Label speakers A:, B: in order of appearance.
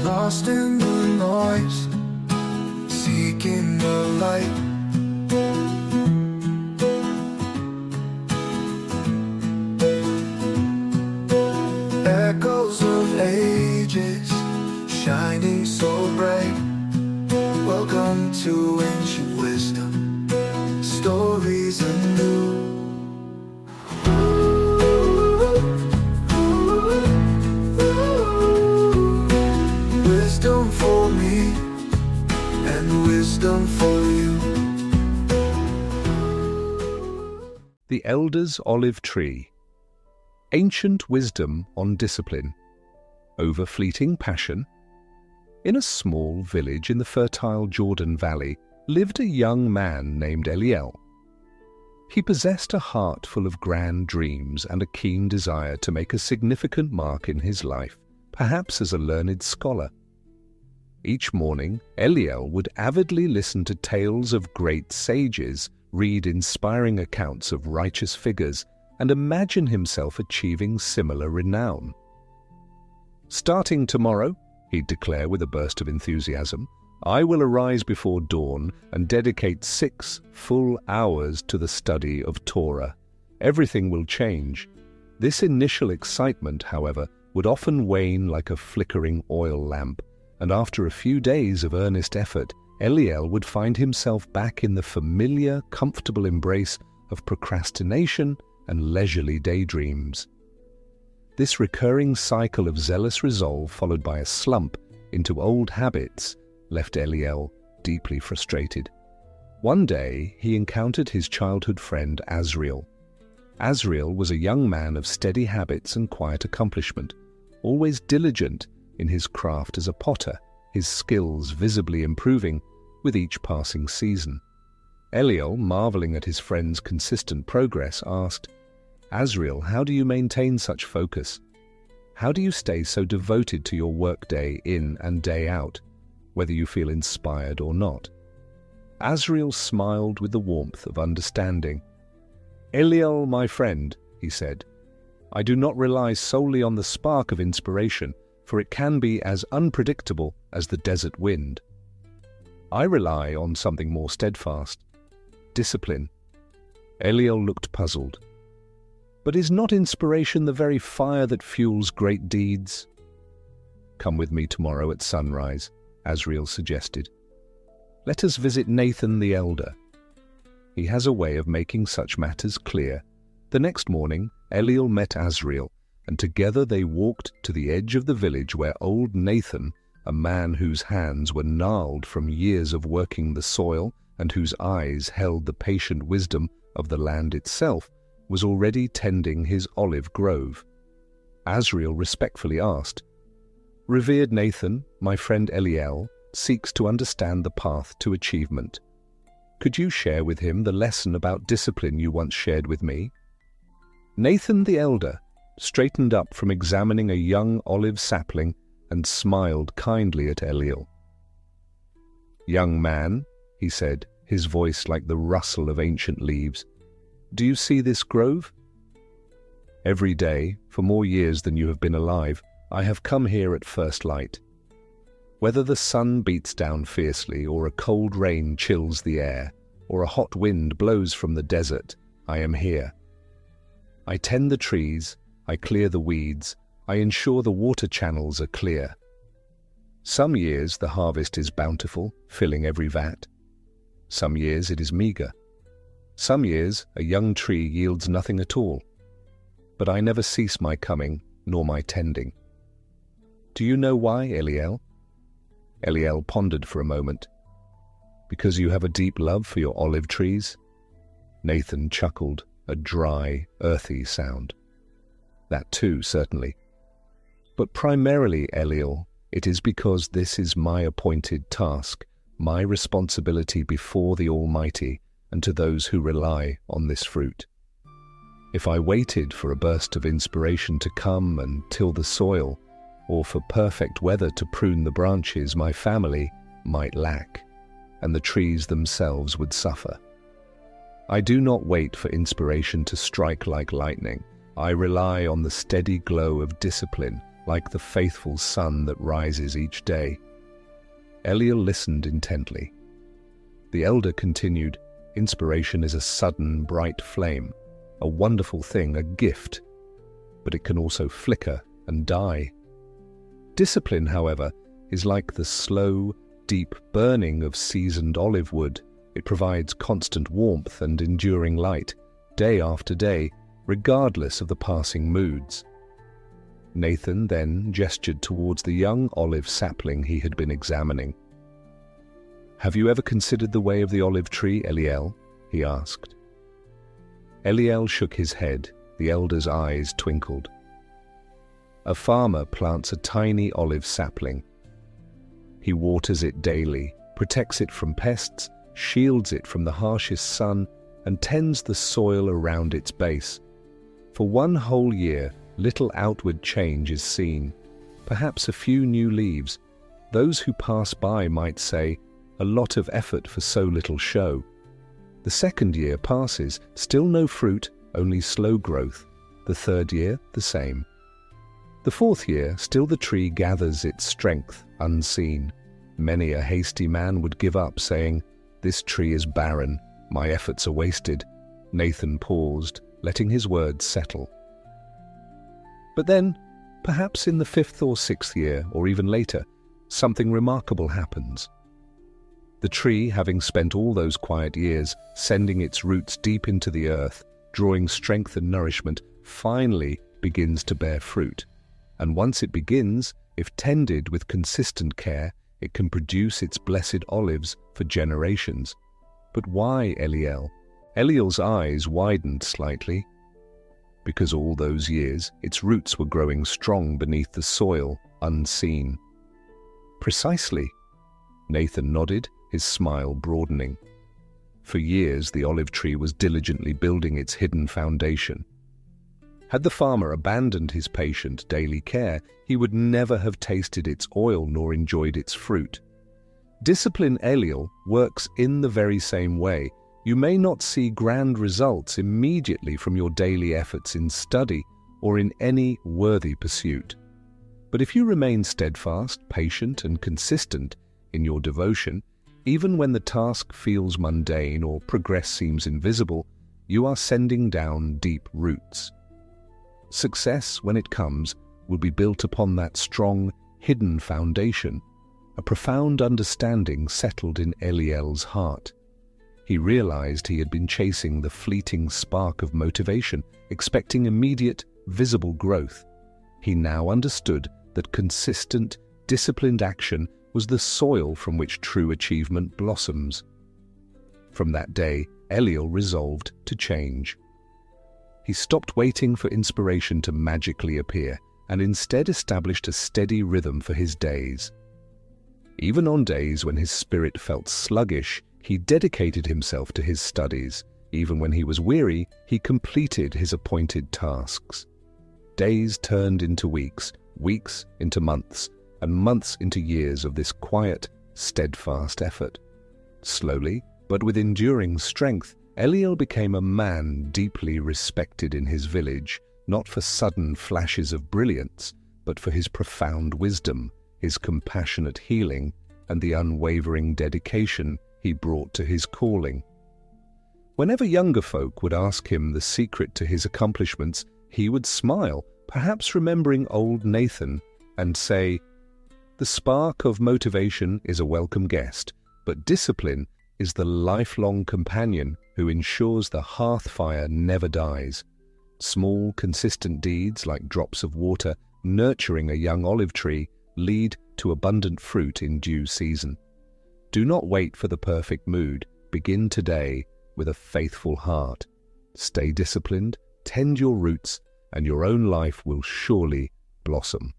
A: lost in the noise, seeking the light. Echoes of ages, shining so bright. Welcome to ancient wisdom, stories anew. Wisdom for me and wisdom for you.
B: The Elder's Olive Tree. Ancient wisdom on discipline. Over fleeting passion. In a small village in the fertile Jordan Valley lived a young man named Eliel. He possessed a heart full of grand dreams and a keen desire to make a significant mark in his life, perhaps as a learned scholar. Each morning, Eliel would avidly listen to tales of great sages, read inspiring accounts of righteous figures, and imagine himself achieving similar renown. "Starting tomorrow," he'd declare with a burst of enthusiasm, "I will arise before dawn and dedicate 6 full hours to the study of Torah. Everything will change." This initial excitement, however, would often wane like a flickering oil lamp, and after a few days of earnest effort, Eliel would find himself back in the familiar, comfortable embrace of procrastination and leisurely daydreams. This recurring cycle of zealous resolve followed by a slump into old habits left Eliel deeply frustrated. One day he encountered his childhood friend Azriel. Azriel was a young man of steady habits and quiet accomplishment, always diligent in his craft as a potter, his skills visibly improving with each passing season. Eliel, marveling at his friend's consistent progress, asked, "Azriel, how do you maintain such focus? How do you stay so devoted to your workday in and day out, whether you feel inspired or not?" Azriel smiled with the warmth of understanding. "Eliel, my friend," he said, "I do not rely solely on the spark of inspiration, for it can be as unpredictable as the desert wind. I rely on something more steadfast, discipline." Eliel looked puzzled. "But is not inspiration the very fire that fuels great deeds?" "Come with me tomorrow at sunrise," Azriel suggested. "Let us visit Nathan the elder. He has a way of making such matters clear." The next morning, Eliel met Azriel, and together they walked to the edge of the village where old Nathan, a man whose hands were gnarled from years of working the soil and whose eyes held the patient wisdom of the land itself, was already tending his olive grove. Azriel respectfully asked, "Revered Nathan, my friend Eliel seeks to understand the path to achievement. Could you share with him the lesson about discipline you once shared with me?" Nathan the elder straightened up from examining a young olive sapling and smiled kindly at Eliel. "Young man," he said, his voice like the rustle of ancient leaves, "do you see this grove? Every day, for more years than you have been alive, I have come here at first light. Whether the sun beats down fiercely, or a cold rain chills the air, or a hot wind blows from the desert, I am here. I tend the trees, I clear the weeds, I ensure the water channels are clear. Some years the harvest is bountiful, filling every vat. Some years it is meager. Some years a young tree yields nothing at all. But I never cease my coming, nor my tending. Do you know why, Eliel?" Eliel pondered for a moment. "Because you have a deep love for your olive trees?" Nathan chuckled, a dry, earthy sound. "That too, certainly. But primarily, Eliel, it is because this is my appointed task, my responsibility before the Almighty and to those who rely on this fruit. If I waited for a burst of inspiration to come and till the soil, or for perfect weather to prune the branches, my family might lack, and the trees themselves would suffer. I do not wait for inspiration to strike like lightning. I rely on the steady glow of discipline like the faithful sun that rises each day. Eliel listened intently. The elder continued, "Inspiration is a sudden, bright flame, a wonderful thing, a gift, but it can also flicker and die. Discipline, however, is like the slow, deep burning of seasoned olive wood. It provides constant warmth and enduring light, day after day, regardless of the passing moods." Nathan then gestured towards the young olive sapling he had been examining. "Have you ever considered the way of the olive tree, Eliel?" he asked. Eliel shook his head. The elder's eyes twinkled. "A farmer plants a tiny olive sapling. He waters it daily, protects it from pests, shields it from the harshest sun, and tends the soil around its base. For one whole year, little outward change is seen, perhaps a few new leaves. Those who pass by might say, 'A lot of effort for so little show.' The second year passes, still no fruit, only slow growth. The third year, the same. The fourth year, still the tree gathers its strength unseen. Many a hasty man would give up, saying, 'This tree is barren, my efforts are wasted.'" Nathan paused, letting his words settle. But then, perhaps in the fifth or sixth year, or even later, something remarkable happens. The tree, having spent all those quiet years sending its roots deep into the earth, drawing strength and nourishment, finally begins to bear fruit. And once it begins, if tended with consistent care, it can produce its blessed olives for generations. "But why, Eliel?" Eliel's eyes widened slightly. "Because all those years, its roots were growing strong beneath the soil, unseen." "Precisely." Nathan nodded, his smile broadening. For years, the olive tree was diligently building its hidden foundation. Had the farmer abandoned his patient daily care, he would never have tasted its oil nor enjoyed its fruit. Discipline, Eliel, works in the very same way. You may not see grand results immediately from your daily efforts in study or in any worthy pursuit. But if you remain steadfast, patient, and consistent in your devotion, even when the task feels mundane or progress seems invisible, you are sending down deep roots. Success, when it comes, will be built upon that strong, hidden foundation. A profound understanding settled in Eliel's heart. He realized he had been chasing the fleeting spark of motivation, expecting immediate, visible growth. He now understood that consistent, disciplined action was the soil from which true achievement blossoms. From that day, Eliel resolved to change. He stopped waiting for inspiration to magically appear and instead established a steady rhythm for his days. Even on days when his spirit felt sluggish, he dedicated himself to his studies. Even when he was weary, he completed his appointed tasks. Days turned into weeks, weeks into months, and months into years of this quiet, steadfast effort. Slowly, but with enduring strength, Eliel became a man deeply respected in his village, not for sudden flashes of brilliance, but for his profound wisdom, his compassionate healing, and the unwavering dedication he brought to his calling. Whenever younger folk would ask him the secret to his accomplishments, he would smile, perhaps remembering old Nathan, and say, "The spark of motivation is a welcome guest, but discipline is the lifelong companion who ensures the hearth fire never dies." Small, consistent deeds like drops of water nurturing a young olive tree lead to abundant fruit in due season. Do not wait for the perfect mood. Begin today with a faithful heart. Stay disciplined, tend your roots, and your own life will surely blossom.